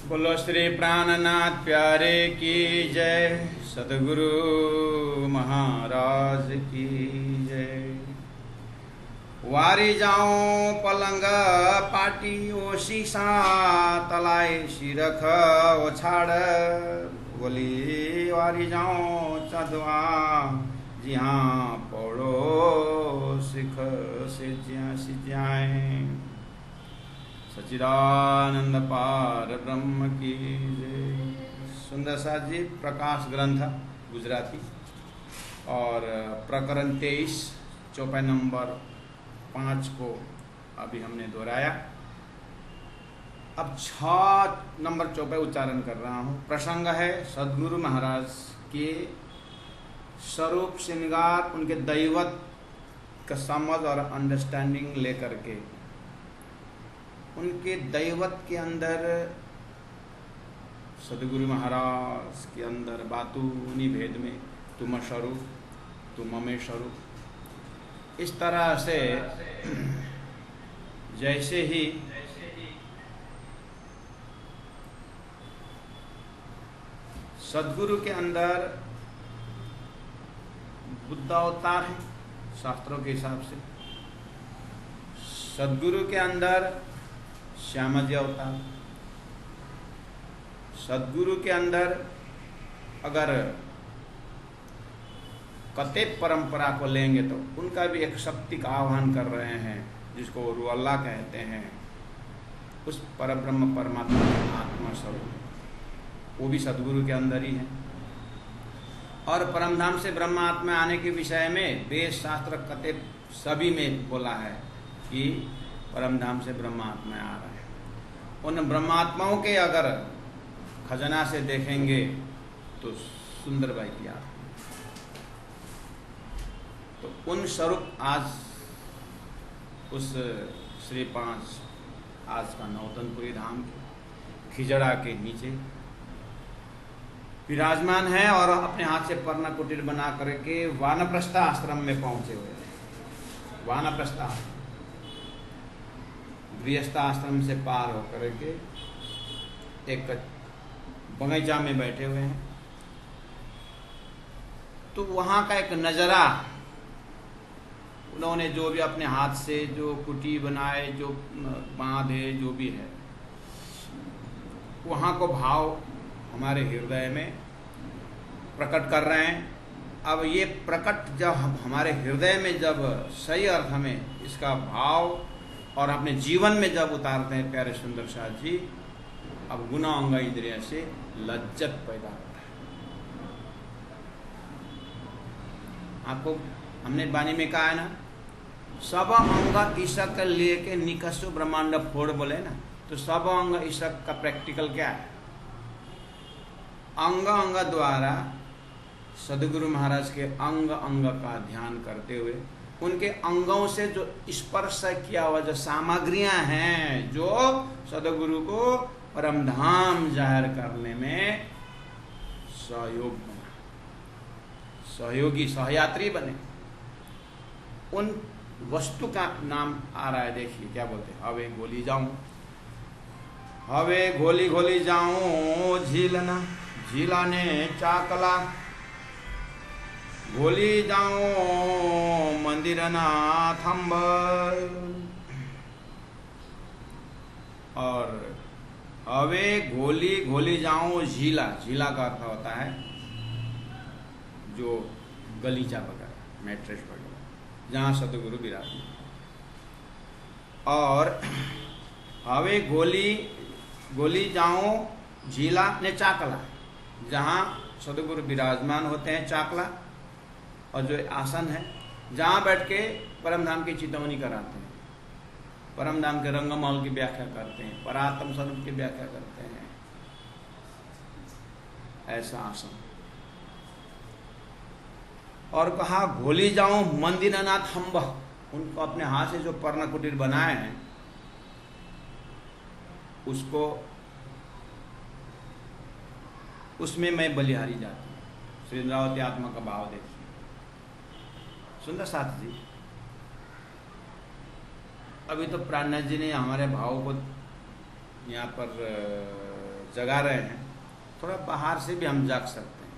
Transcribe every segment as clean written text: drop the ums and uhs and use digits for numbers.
बोलो श्री प्राणनाथ प्यारे की जय, सदगुरु महाराज की जय। वारी जाऊं पलंग पाटी ओ शीशा तलाए सिरख ओ छाड़, बोली वारी जाऊं चंदवा जी हाँ पौड़ो सिख से सिजाए। सच्चिदानंद पार ब्रह्म की जय। सुंदर साथ जी प्रकाश ग्रंथ गुजराती और प्रकरण 23 चौपाई नंबर 5 को अभी हमने दोहराया। अब 6 नंबर चौपाई उच्चारण कर रहा हूँ। प्रसंग है सदगुरु महाराज के स्वरूप श्रृंगार, उनके दैवत का समझ और अंडरस्टैंडिंग लेकर के, उनके दैवत के अंदर सदगुरु महाराज के अंदर बातु उन्हीं भेद में तुम स्वरूप तुम ममे स्वरूप, इस तरह से जैसे ही सदगुरु के अंदर बुद्ध अवतार है शास्त्रों के हिसाब से, सदगुरु के अंदर श्यामा जी अवतार, सदगुरु के अंदर अगर कतेब परंपरा को लेंगे तो उनका भी एक शक्ति का आह्वान कर रहे हैं जिसको रूह अल्लाह कहते हैं, उस परब्रह्म परमात्मा आत्मा स्वरूप, वो भी सदगुरु के अंदर ही है। और परमधाम से ब्रह्म आत्मा आने के विषय में वेद शास्त्र कतेब सभी में बोला है कि परमधाम से ब्रह्म आत्मा आ रहा है। उन ब्रह्मात्माओं के अगर खजाना से देखेंगे तो सुंदर भाई की आत्मा, तो उन स्वरूप आज उस श्री 5 आज का नौतनपुरी धाम के खिजड़ा के नीचे विराजमान है और अपने हाथ से पर्ण कुटीर बना करके वानप्रस्थ आश्रम में पहुंचे हुए हैं। वानप्रस्थ गृहस्थ आश्रम से पार होकर के एक बगीचा में बैठे हुए हैं। तो वहां का एक नजरा, उन्होंने जो भी अपने हाथ से जो कुटी बनाए, जो बांधे, जो भी है, वहां को भाव हमारे हृदय में प्रकट कर रहे हैं। अब ये प्रकट जब हमारे हृदय में जब सही अर्थ में इसका भाव और अपने जीवन में जब उतारते हैं प्यारे सुंदर साथ जी, अब गुना अंग इंद्रिय से लज्जत पैदा होता है। आपको हमने वाणी में कहा है ना, सब अंग ईशक लेके निकसो ब्रह्मांड फोड़ बोले ना, तो सब अंग ईशक का प्रैक्टिकल क्या है? अंग अंग द्वारा सदगुरु महाराज के अंग अंग का ध्यान करते हुए उनके अंगों से जो स्पर्श किया हुआ जो सामग्रियां हैं, जो सदगुरु को परमधाम जाहिर करने में सहयोग बना, सहयोगी सहयात्री बने, उन वस्तु का नाम आ रहा है। देखिए क्या बोलते हैं, हवे गोली जाऊं, हवे घोली घोली जाऊं झीलना झीलाने चाकला, घोली जाऊं मंदिर ना थंब। और हवे घोली घोली जाऊं झीला, झीला का अर्थ होता है जो गलीचा वगैरह, मैट्रेस वगैरह, जहां सतगुरु विराजमान। और हवे गोली गोली जाऊं झीला ने चाकला, जहां सदगुरु विराजमान होते हैं चाकला, और जो आसन है जहां बैठ के परमधाम की चितौनी कराते हैं, परमधाम के रंगमहल की व्याख्या करते हैं, परात्म स्वरूप की व्याख्या करते हैं, ऐसा आसन। और कहा घोली जाऊं मंदिरनाथ हम्ब, उनको अपने हाथ से जो पर्ण कुटीर बनाए हैं उसको, उसमें मैं बलिहारी जाती हूँ। श्री इंद्रावती आत्मा का भाव देखिए सुंदर साथ जी। अभी तो प्राणनाथ जी ने हमारे भाव को यहाँ पर जगा रहे हैं, थोड़ा बाहर से भी हम जाग सकते हैं।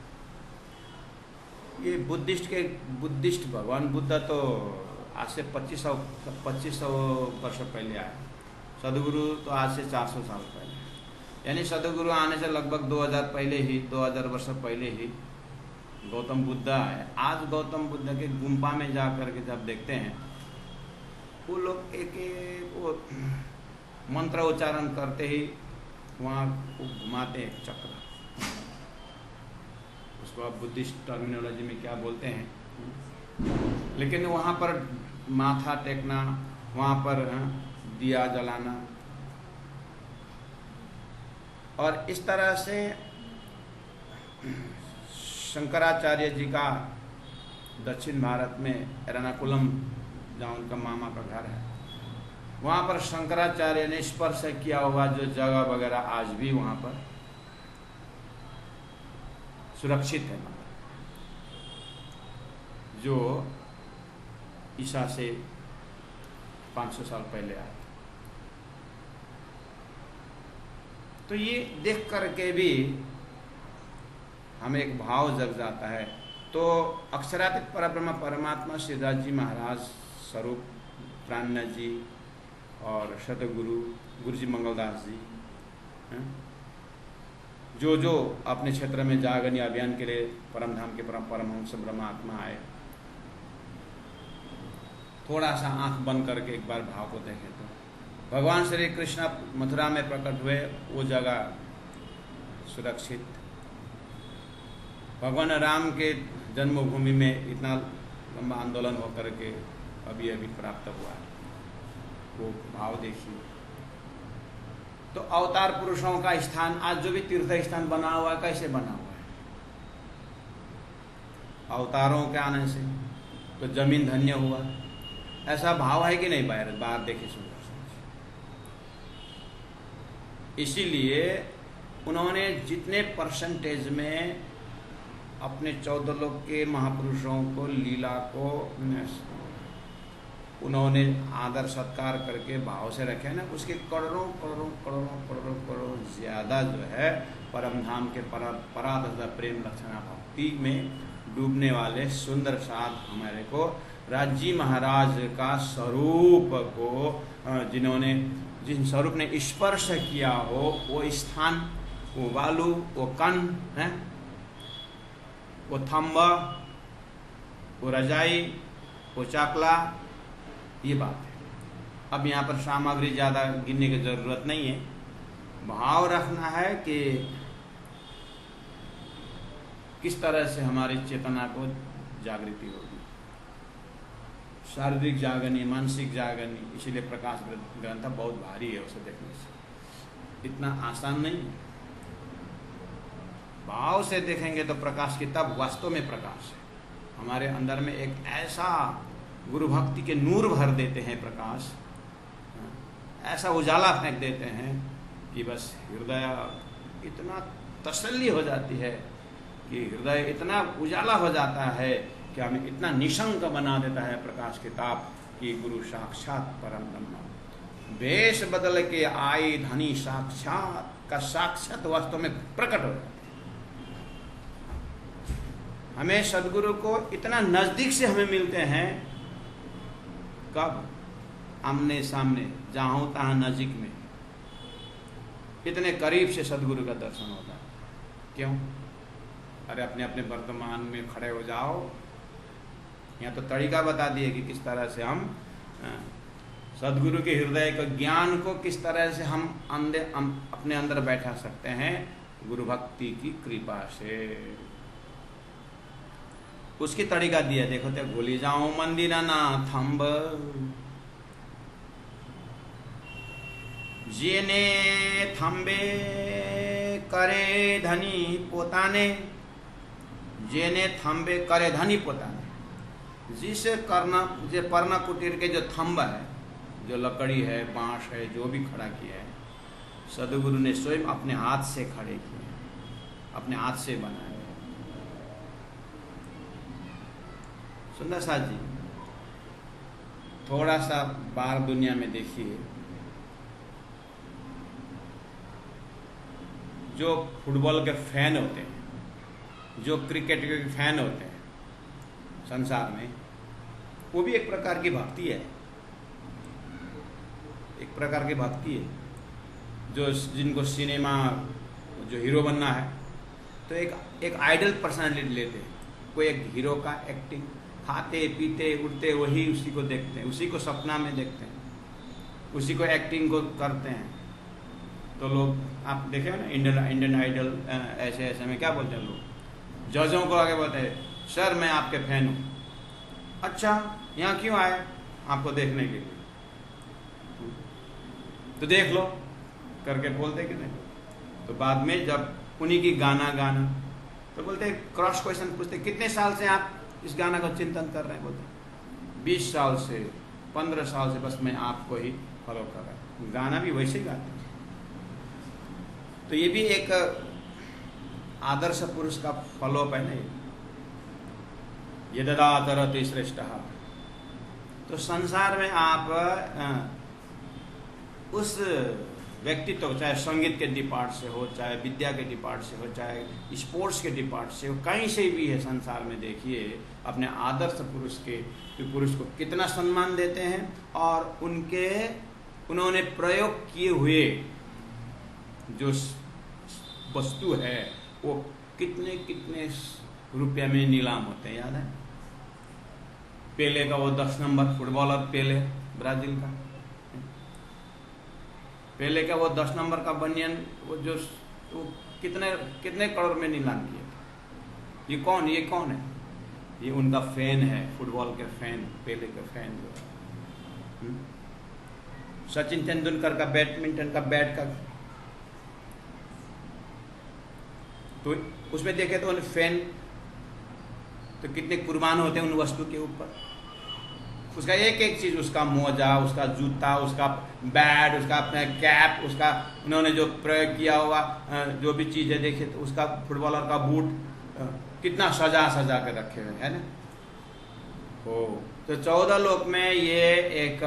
ये बुद्धिस्ट भगवान बुद्ध तो आज से 2500 वर्ष पहले आए, सदगुरु तो आज से 400 साल पहले, यानी सदगुरु आने से लगभग 2000 वर्ष पहले ही गौतम बुद्ध आए। आज गौतम बुद्ध के गुम्फा में जा कर के जब देखते हैं, वो लोग एक वो मंत्र उच्चारण करते ही वहाँ को घुमाते हैं चक्र, उसको आप बुद्धिस्ट टर्मिनोलॉजी में क्या बोलते हैं, लेकिन वहाँ पर माथा टेकना, वहाँ पर दिया जलाना, और इस तरह से शंकराचार्य जी का दक्षिण भारत में एर्नाकुलम, जहाँ उनका मामा का घर है, वहाँ पर शंकराचार्य ने स्पर्श किया हुआ जो जगह वगैरह आज भी वहाँ पर सुरक्षित है, जो ईसा से 500 साल पहले आए। तो ये देख करके भी हमें एक भाव जग जाता है। तो अक्षरातीत परब्रह्म परमात्मा श्रीदास जी महाराज स्वरूप प्राणनाथ जी और सतगुरु गुरु जी मंगलदास जी जो अपने क्षेत्र में जागरणी अभियान के लिए परमधाम के परमहंस ब्रह्मात्मा आए, थोड़ा सा आंख बंद करके एक बार भाव को देखें तो भगवान श्री कृष्ण मथुरा में प्रकट हुए, वो जगह सुरक्षित। भगवान राम के जन्मभूमि में इतना लंबा आंदोलन होकर के अभी अभी प्राप्त हुआ है, वो भाव देखिए। तो अवतार पुरुषों का स्थान, आज जो भी तीर्थ स्थान बना हुआ है, कैसे बना हुआ है? अवतारों के आने से तो जमीन धन्य हुआ, ऐसा भाव है कि नहीं? बाहर देखे सुंदर। इसीलिए उन्होंने जितने परसेंटेज में अपने 14 लोक के महापुरुषों को, लीला को उन्होंने आदर सत्कार करके भाव से रखे ना, उसके करोड़ों करोड़ों करोड़ों करोड़ों करोड़ों ज्यादा जो है परमधाम के पराधर प्रेम लक्षणा भक्ति में डूबने वाले सुंदर साथ हमारे को राजी महाराज का स्वरूप को जिन स्वरूप ने स्पर्श किया हो, वो स्थान, वो बालू, वो कण है, वो थंबा, वो रजाई, वो चाकला, ये बात है। अब यहाँ पर सामग्री ज़्यादा गिनने की जरूरत नहीं है, भाव रखना है कि किस तरह से हमारी चेतना को जागृति होगी, शारीरिक जागरणी, मानसिक जागरणी। इसीलिए प्रकाश ग्रंथ बहुत भारी है, उसे देखने से इतना आसान नहीं है। भाव से देखेंगे तो प्रकाश की तब वास्तव में प्रकाश है। हमारे अंदर में एक ऐसा गुरु भक्ति के नूर भर देते हैं, प्रकाश ऐसा उजाला फेंक देते हैं कि बस हृदय इतना तसल्ली हो जाती है, कि हृदय इतना उजाला हो जाता है कि हमें इतना निशंक बना देता है प्रकाश के ताप कि गुरु साक्षात परम ब्रह्म वेश बदल के आई धनी साक्षात का साक्षात वास्तव में प्रकट हो जाता है। हमें सदगुरु को इतना नजदीक से हमें मिलते हैं, कब? आमने सामने, जहां हो तहां नजीक में, इतने करीब से सदगुरु का दर्शन होता है। क्यों? अरे अपने अपने वर्तमान में खड़े हो जाओ। यहाँ तो तरीका बता दिए कि किस तरह से हम सदगुरु के हृदय के ज्ञान को किस तरह से हम अपने अंदर बैठा सकते हैं, गुरु भक्ति की कृपा से। उसकी तरीका दिया, देखो तो भूली जाओ मंदिर ना थंब, जेने थंबे करे धनी पोताने, जेने थंबे करे धनी पोताने। जिसे पर्णा कुटीर के जो थंब है, जो लकड़ी है, बांस है, जो भी खड़ा किया है, सदगुरु ने स्वयं अपने हाथ से खड़े किए, अपने हाथ से बनाए। सुंदर साथ जी, थोड़ा सा बाहर दुनिया में देखिए, जो फुटबॉल के फैन होते हैं, जो क्रिकेट के फैन होते हैं संसार में, वो भी एक प्रकार की भक्ति है, एक प्रकार की भक्ति है। जो जिनको सिनेमा जो हीरो बनना है तो एक आइडल पर्सनालिटी लेते हैं, कोई एक हीरो का एक्टिंग, खाते पीते उठते वही उसी को देखते हैं, उसी को सपना में देखते हैं, उसी को एक्टिंग को करते हैं। तो लोग आप देखे ना इंडियन आइडल ऐसे ऐसे में क्या बोलते हैं लोग, जजों को आगे बोलते हैं सर मैं आपके फैन हूँ। अच्छा यहाँ क्यों आए? आपको देखने के लिए, तो देख लो करके बोलते कि नहीं। तो बाद में जब उन्हीं की गाना तो बोलते क्रॉस क्वेश्चन पूछते कितने साल से आप इस गाना का चिंतन कर रहे हैं? बोलते 20 साल से, 15 साल से, बस मैं आपको ही फॉलो कर रहा हूँ। गाना भी वैसे ही गाते हैं। तो ये भी एक आदर्श पुरुष का फॉलोअप है ना, ये ददातरति श्रेष्ठ। तो संसार में आप उस व्यक्तित्व को, चाहे संगीत के डिपार्ट से हो, चाहे विद्या के डिपार्ट से हो, चाहे स्पोर्ट्स के डिपार्ट से हो, कहीं से भी है संसार में, देखिए अपने आदर्श पुरुष को कितना सम्मान देते हैं और उन्होंने प्रयोग किए हुए जो वस्तु है वो कितने कितने रुपये में नीलाम होते हैं। याद है पेले का वो 10 नंबर फुटबॉलर, पेले ब्राजील का, पेले का वो 10 नंबर का बनियन वो कितने करोड़ में नीलाम किया। ये कौन है? ये उनका फैन है, फुटबॉल के फैन, पेले के फैन जो। सचिन तेंदुलकर का बैडमिंटन का बैट का, तो उसमें देखे तो उन फैन तो कितने कुर्बान होते हैं उन वस्तु के ऊपर। उसका एक एक चीज, उसका मोजा, उसका जूता, उसका बैट, उसका अपना कैप, उसका उन्होंने जो प्रयोग किया हुआ जो भी चीजें देखे, तो उसका फुटबॉलर का बूट कितना सजा के रखे हुए है ना। हो तो 14 लोक में ये एक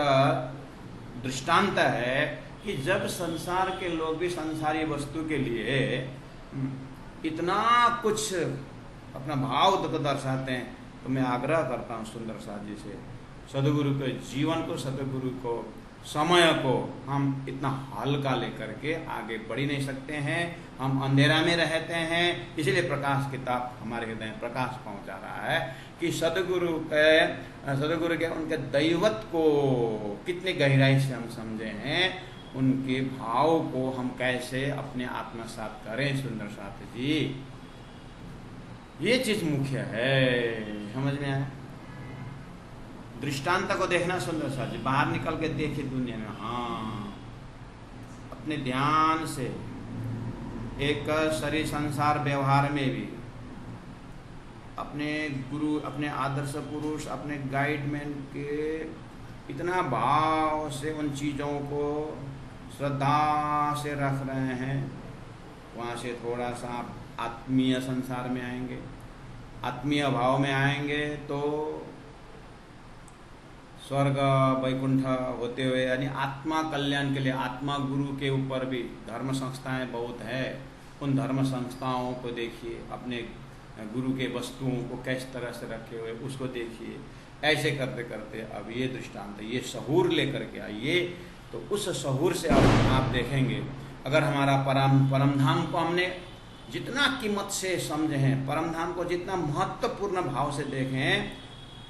दृष्टांत है कि जब संसार के लोग भी संसारी वस्तु के लिए इतना कुछ अपना भाव को दर्शाते हैं, तो मैं आग्रह करता हूँ सुंदर साथ जी से, सदगुरु के जीवन को, सदगुरु को, समय को हम इतना हल्का लेकर के आगे बढ़ ही नहीं सकते हैं। हम अंधेरा में रहते हैं, इसलिए प्रकाश किताब हमारे हृदय में प्रकाश पहुंचा रहा है कि सदगुरु के उनके दैवत को कितनी गहराई से हम समझे हैं, उनके भाव को हम कैसे अपने आत्मसात करें। सुंदर साथ जी, ये चीज मुख्य है, समझ में आया? दृष्टांत को देखना सुंदर साथ जी, बाहर निकल के देखिए दुनिया में। हाँ, अपने ध्यान से एक शरीर संसार व्यवहार में भी अपने गुरु, अपने आदर्श पुरुष, अपने गाइडमैन के इतना भाव से उन चीज़ों को श्रद्धा से रख रहे हैं। वहाँ से थोड़ा सा आप आत्मीय संसार में आएंगे, आत्मीय भाव में आएंगे तो स्वर्ग वैकुंठ होते हुए, यानी आत्मा कल्याण के लिए आत्मा गुरु के ऊपर भी धर्म संस्थाएं बहुत है। उन धर्म संस्थाओं को देखिए, अपने गुरु के वस्तुओं को किस तरह से रखे हुए उसको देखिए। ऐसे करते करते अब ये दृष्टांत, ये सहूर लेकर के आइए, तो उस सहूर से अब आप देखेंगे, अगर हमारा परम धाम को हमने जितना कीमत से समझे हैं, परम धाम को जितना महत्वपूर्ण भाव से देखें,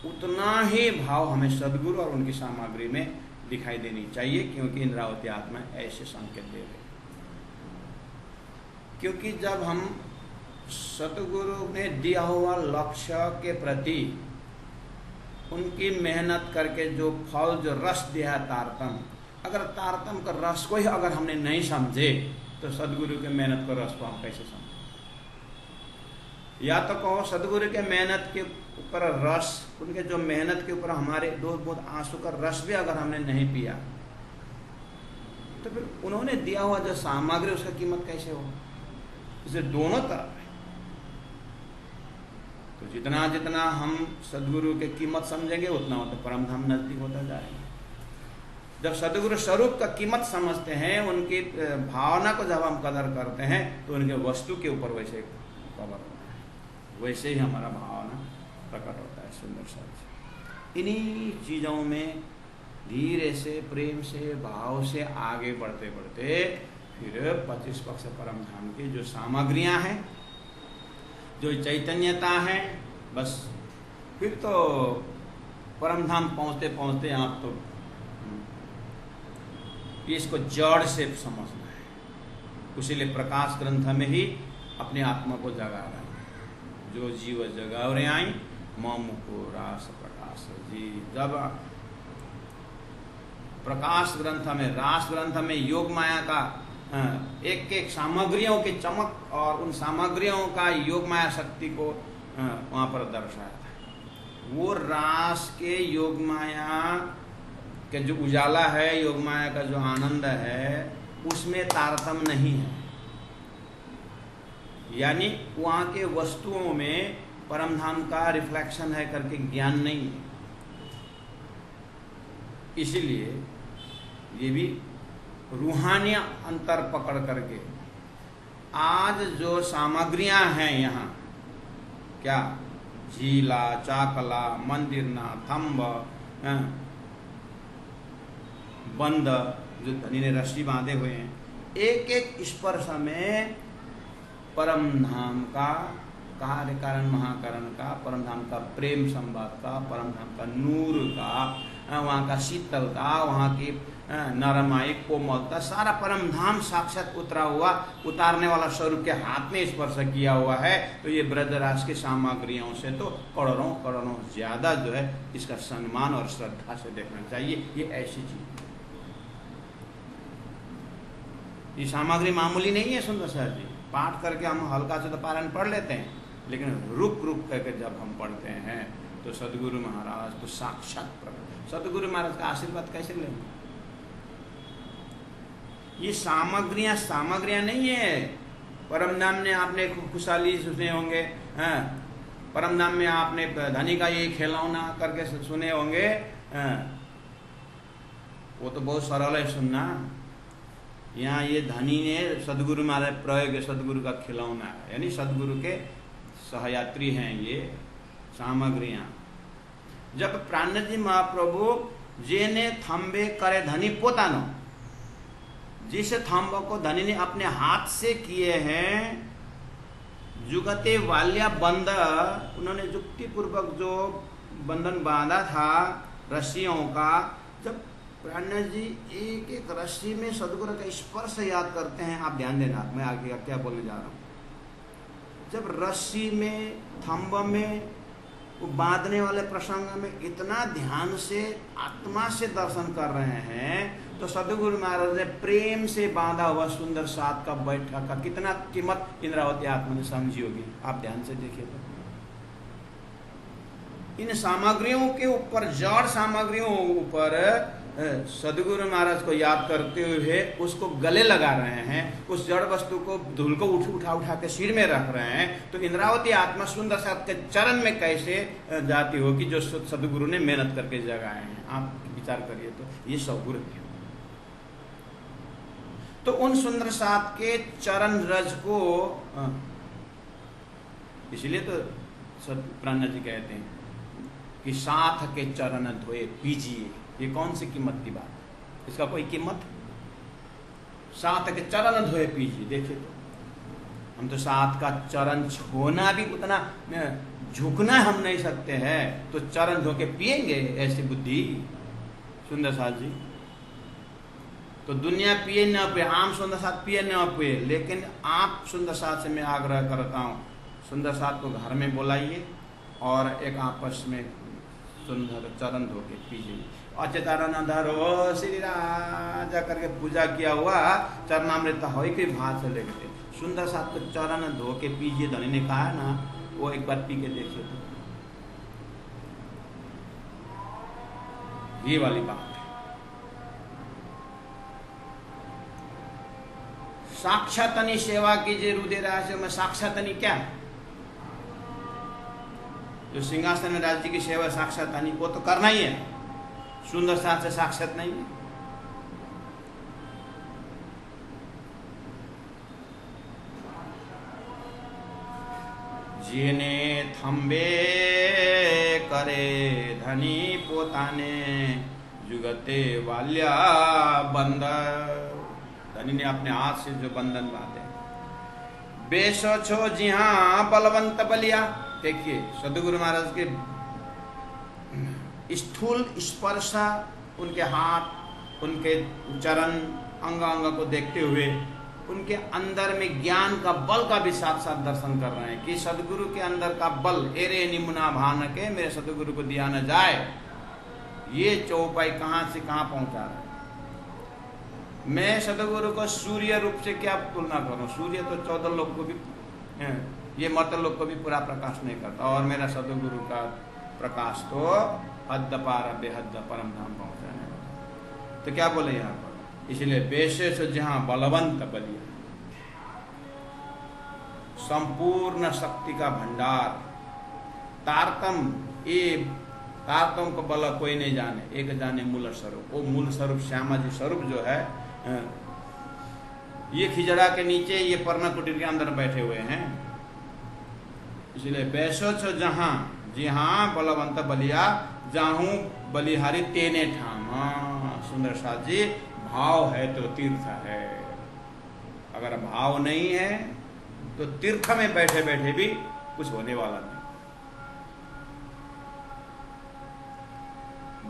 उतना ही भाव हमें सदगुरु और उनकी सामग्री में दिखाई देनी चाहिए, क्योंकि इंद्रावती आत्मा ऐसे संकेत दे रहे। क्योंकि जब हम सतगुरु ने दिया हुआ लक्ष्य के प्रति उनकी मेहनत करके जो फल, जो रस दिया तारतम, अगर तारतम का रस को ही अगर हमने नहीं समझे, तो सदगुरु के मेहनत का रस को हम कैसे समझे? या तो कहो सदगुरु के मेहनत के ऊपर रस, उनके जो मेहनत के ऊपर हमारे दो बहुत आंसू का रस भी अगर हमने नहीं पिया, तो फिर उन्होंने दिया हुआ जो सामग्री उसका कीमत कैसे हो? इसे दोनों तरफ है। तो जितना जितना हम सदगुरु के कीमत समझेंगे, उतना उतना परम धाम नजदीक होता जाएगा। जब सदगुरु स्वरूप का कीमत समझते हैं, उनकी भावना को जब हम कदर करते हैं, तो उनके वस्तु के ऊपर वैसे कदर होता है, वैसे ही हमारा भावना प्रकट होता है। सुंदर सा इन्हीं चीज़ों में धीरे से, प्रेम से, भाव से आगे बढ़ते बढ़ते फिर 25 पक्ष परम धाम की जो सामग्रियां हैं, जो चैतन्यता है, बस फिर तो परम धाम पहुंचते पहुंचते आप तो इसको जड़ से समझना है। इसीलिए प्रकाश ग्रंथ में ही अपने आत्मा को जगा रहा है। जो जीव जगावरे आई मम को रास प्रकाश जी। जब प्रकाश ग्रंथ में, रास ग्रंथ में योग माया का एक एक सामग्रियों की चमक और उन सामग्रियों का योग माया शक्ति को वहां पर दर्शाया था। वो रास के योग माया के जो उजाला है, योग माया का जो आनंद है, उसमें तारतम्य नहीं है। यानी वहां के वस्तुओं में परमधाम का रिफ्लेक्शन है करके ज्ञान नहीं है। इसीलिए ये भी रूहानी अंतर पकड़ करके आज जो सामग्रियां हैं यहाँ, क्या झीला, चाकला, मंदिरना, थंब, बंद जो धनी ने रस्सी बांधे हुए हैं, एक एक स्पर्श में परम धाम का कार्य कारण महाकरण का, परम धाम का प्रेम संवाद का, परम धाम का नूर का, वहाँ का शीतलता, वहाँ की नरमाई, कोमलता, सारा परम धाम साक्षात उतरा हुआ, उतारने वाला स्वरूप के हाथ में स्पर्श किया हुआ है। तो ये ब्रजराज की सामग्रियों से तो करोड़ों करोड़ों ज्यादा जो है इसका सम्मान और श्रद्धा से देखना चाहिए। ये ऐसी चीज, ये सामग्री मामूली नहीं है। सुंदर सर जी, पाठ करके हम हल्का से तो पारायण पढ़ लेते हैं, लेकिन रुक रुक करके जब हम पढ़ते हैं तो सदगुरु महाराज तो साक्षात प्रकट। सदगुरु महाराज का आशीर्वाद कैसे लेंगे? ये सामग्रियां नहीं है। परम धाम ने आपने खुशहाली सुने होंगे, परम धाम में आपने धनी का ये खिलौना करके सुने होंगे, वो तो बहुत सरल है सुनना। यहाँ ये धनी ने सदगुरु महाराज प्रयोग, सदगुरु का खिलौना है, यानी सदगुरु के सहयात्री हैं ये सामग्रियां। जब प्राणजी महाप्रभु जेने थंबे करे धनी पोतानो, जिस थंब को धनी ने अपने हाथ से किए हैं, जुगते वाल्या बंद, उन्होंने युक्ति पूर्वक जो बंधन बांधा था रस्सियों का, जब प्राण जी एक एक रस्सी में सदगुरु का स्पर्श याद करते हैं। आप ध्यान देना, मैं आगे क्या बोलने जा रहा हूँ। जब रस्सी में, थंब में, वो बांधने वाले प्रसंग में इतना ध्यान से आत्मा से दर्शन कर रहे हैं, तो सदगुरु महाराज ने प्रेम से बांधा हुआ सुंदर सात का बैठा का कितना कीमत इंद्रावती आत्मा ने समझी होगी। आप ध्यान से देखिए तो इन सामग्रियों के ऊपर, जड़ सामग्रियों ऊपर सदगुरु महाराज को याद करते हुए उसको गले लगा रहे हैं, उस जड़ वस्तु को, धूल को उठा के सिर में रख रहे हैं। तो इंद्रावती आत्मा सुंदर सात के चरण में कैसे जाती होगी जो सदगुरु ने मेहनत करके जगाए हैं। आप विचार करिए तो ये सदगुरु है। तो उन सुंदर सात के चरण रज को, इसलिए तो प्राण जी कहते हैं कि साथ के चरण धोए पीजिए। ये कौन सी कीमत की बात, इसका कोई कीमत? साथ के चरण धोए पीजिए। देखिए तो हम तो साथ का चरण छूना भी उतना झुकना हम नहीं सकते हैं, तो चरण धो के पिएंगे? ऐसी बुद्धि सुंदर साथ जी। तो दुनिया पिए न पिए, आम सुंदर साथ पिए न पिए, लेकिन आप सुंदर साथ से मैं आग्रह करता हूँ, सुंदर साथ को घर में बुलाइए और एक आपस में सुंदर चरण धो के पीजिए। अचेतारण धरो श्री राजा करके पूजा किया हुआ चरणामृत हो के भात से लेते, सुंदर साथ को चरण धो के पीजिए। धनी ने कहा ना, वो एक बार पी के देखिए तो ये वाली बात है। साक्षातनी सेवा कीजिए रुधिराज में। साक्षातनी क्या है? जो सिंहासन में राज्य की सेवा साक्षातनी, वो तो करना ही है। सुंदर साथ से साक्षात नहीं है। જેને થંભે કરે ધની પોતાને जुगते वाल्या बंधन। धनी ने अपने हाथ से जो बंधन बांधे। बेसो छो जी हाँ बलवंत बलिया। देखिए सदगुरु महाराज के स्थूल स्पर्श, उनके हाथ, उनके चरण, अंग अंग को देखते हुए उनके अंदर में ज्ञान का बल का भी साथ साथ दर्शन कर रहे हैं कि सदगुरु के अंदर का बल एरे निमुना भान के मेरे सदगुरु को दिया न जाए। ये चौपाई कहाँ से कहाँ पहुंचा रहा है। मैं सदगुरु को सूर्य रूप से क्या तुलना करूं। सूर्य तो 14 लोग को भी, ये मर्द लोग को भी पूरा प्रकाश नहीं करता, और मेरा सदगुरु का प्रकाश तो हद पार बेहद परम धाम पहुंचाने वाला। तो क्या बोले यहाँ पर, इसलिए बेशेष जहां बलवंत बलिया, संपूर्ण शक्ति का भंडार, तारतम ये तारतम को बल कोई नहीं जाने, एक जाने मूल स्वरूप। वो मूल स्वरूप श्यामा जी स्वरूप जो है, ये खिजड़ा के नीचे, ये पर्ण कुटीर के अंदर बैठे हुए हैं। इसलिए बैसो छो जहां, जी हाँ बलवंत बलिया, जाहू बलिहारी तेने ठाम। सुंदर साथ जी, भाव है तो तीर्थ है, अगर भाव नहीं है तो तीर्थ में बैठे बैठे भी कुछ होने वाला नहीं।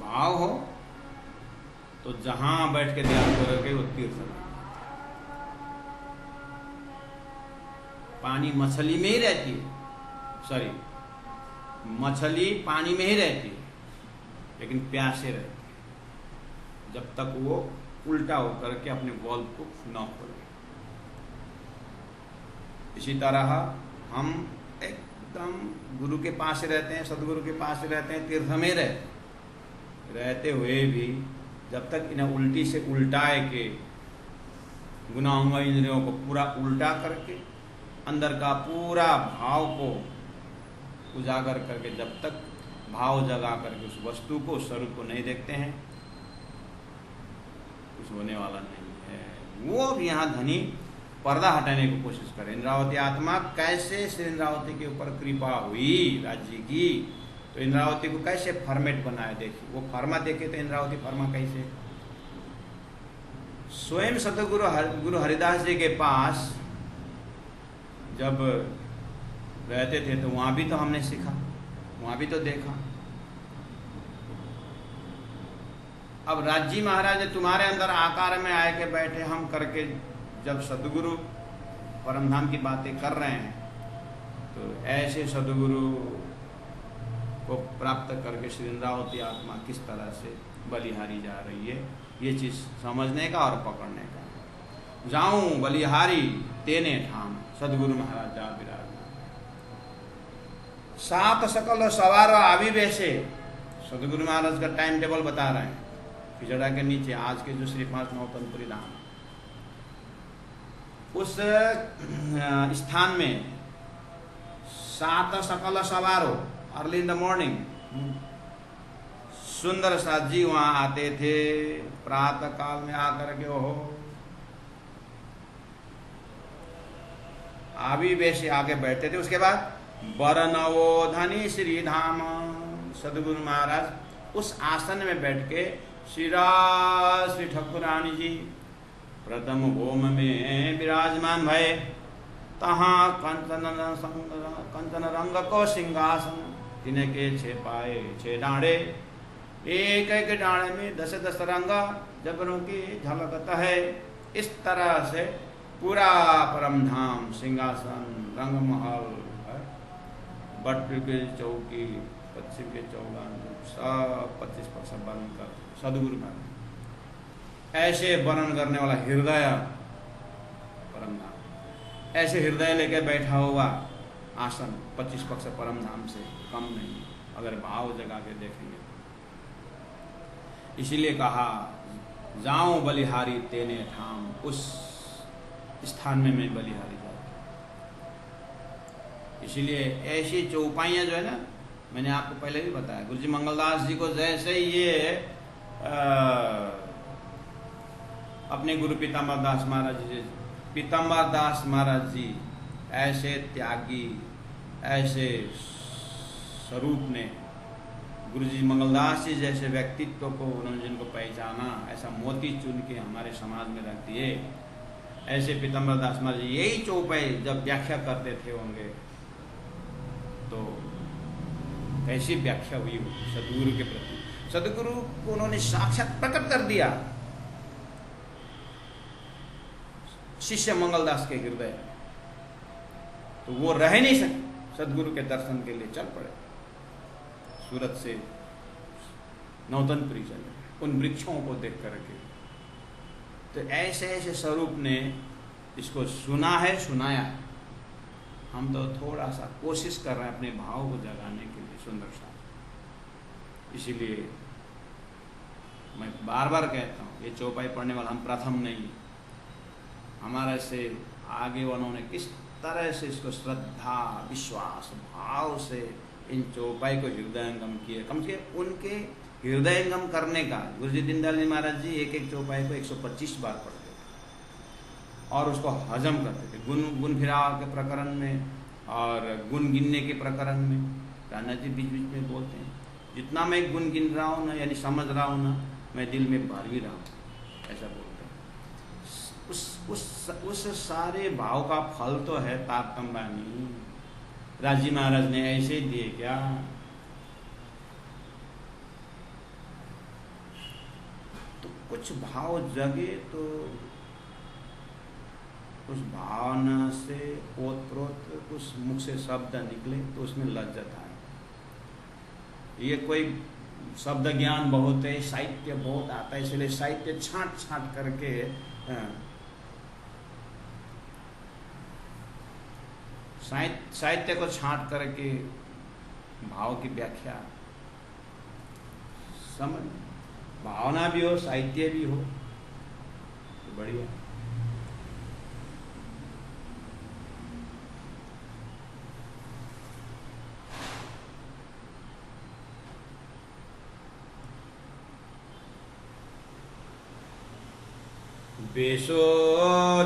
भाव हो तो जहां बैठ के ध्यान करोगे वो तीर्थ है। पानी मछली में ही रहती है, सॉरी मछली पानी में ही रहती है, लेकिन प्यासे रहती है जब तक वो उल्टा होकर के अपने बॉल को न खोले। इसी तरह हम एकदम गुरु के पास रहते हैं, सदगुरु के पास रहते हैं, तीर्थ में रहते हुए भी जब तक इन्हें उल्टी से उल्टाए के गुनाहों इंद्रियों को पूरा उल्टा करके अंदर का पूरा भाव को उजागर करके जब तक भाव जगा करके उस वस्तु को, उस स्वरूप को नहीं देखते हैं, कुछ होने वाला नहीं है। वो भी यहाँ धनी पर्दा हटाने की कोशिश करे। इंद्रावती आत्मा कैसे श्री इंद्रावती के ऊपर कृपा हुई राज्य की, तो इंद्रावती को कैसे फॉर्मेट बनाया। देखिए वो फर्मा देखे तो इंद्रावती फर्मा कैसे। स्वयं सतगुरु गुरु हरिदास जी के पास जब रहते थे तो वहां भी तो हमने सीखा, वहां भी तो देखा। अब राजी महाराज तुम्हारे अंदर आकार में आए के बैठे हम करके जब सदगुरु परमधाम की बातें कर रहे हैं, तो ऐसे सदगुरु को प्राप्त करके श्री इंद्रावती आत्मा किस तरह से बलिहारी जा रही है, ये चीज समझने का और पकड़ने का। जाऊं बलिहारी तेने ठाम, सदगुरु महाराज जा विराजमान। सात सकल सवार आविवेशे, सदगुरु महाराज का टाइम टेबल बता रहे हैं। खिजड़ा के नीचे आज के जो श्री 5 नौतनपुरी धाम, उस स्थान में 7 सकल सवारों अर्ली इन द मॉर्निंग सुंदर साथ जी वहां आते थे प्रातः काल में आकर के। हो आविवेश आगे बैठते थे। उसके बाद बरनवो धनी श्री धाम, सदगुरु महाराज उस आसन में बैठ के श्री ठाकुरानी जी प्रथम होम में विराजमान भये। तहाँ कंचन रंग को सिंहासन, तिनके 6 पाए 6 डांडे, एक एक डांडे में 10 रंग जबरों की झलकत है। इस तरह से पूरा परमधाम सिंहासन रंगमहल है। बट के चौकी, पश्चिम के चौगान सब 25% वर्णन कर सदगुरु महाराज। ऐसे वर्णन करने वाला हृदय परमधाम, ऐसे हृदय लेके बैठा हुआ आसन 25% परमधाम से कम नहीं, अगर भाव जगा के देखेंगे। इसीलिए कहा जाऊं बलिहारी तेने ठाम, उस स्थान में मैं बलिहारी जाऊं। इसीलिए ऐसी चौपाइयां जो है ना, मैंने आपको पहले भी बताया, गुरुजी मंगलदास जी को जैसे ये अपने गुरु पीताम्बर दास महाराज जी ऐसे त्यागी, ऐसे स्वरूप ने, गुरु जी मंगलदास जी जैसे व्यक्तित्व को उन्होंने जिनको पहचाना, ऐसा मोती चुन के हमारे समाज में रख दिए, ऐसे पीताम्बर दास महाराज जी यही चौपाई जब व्याख्या करते थे होंगे तो कैसी व्याख्या हुई होगी सदगुरु के प्रति। सदगुरु को उन्होंने साक्षात प्रकट कर दिया शिष्य मंगलदास के हृदय, तो वो रह नहीं सके, सदगुरु के दर्शन के लिए चल पड़े, सूरत से नौतनपुरी चले उन वृक्षों को देख करके। तो ऐसे ऐसे स्वरूप ने इसको सुना है, सुनाया है। हम तो थोड़ा सा कोशिश कर रहे हैं अपने भाव को जगाने के लिए सुंदर सा। इसीलिए मैं बार बार कहता हूँ, ये चौपाई पढ़ने वाला हम प्रथम नहीं, हमारे से आगे वालों ने किस तरह से इसको श्रद्धा, विश्वास, भाव से इन चौपाई को हृदयंगम किए। कम से कम उनके हृदयंगम करने का गुरु जी दीनदयाल जी महाराज जी एक एक चौपाई को 125 बार पढ़ते थे और उसको हजम करते थे। गुण फिराव के प्रकरण में और गुण गिनने के प्रकरण में राणा जी बीच बीच में बोलते हैं, जितना मैं गुण गिन रहा हूँ ना, यानी समझ रहा हूँ ना, मैं दिल में भर भी रहा हूँ, ऐसा बोलते हैं। उस सारे भाव का फल तो है तारतम्बानी। राजी महाराज ने ऐसे दिए क्या? तो कुछ भाव जगे तो उस भावना से ओतप्रोत उस मुख से शब्द निकले तो उसमें लज्जत आए। ये कोई शब्द ज्ञान बहुत है, साहित्य बहुत आता है, इसलिए साहित्य छांट छांट करके साहित्य को छांट करके भाव की व्याख्या समझ, भावना भी हो, साहित्य भी हो, तो बढ़िया। बेसो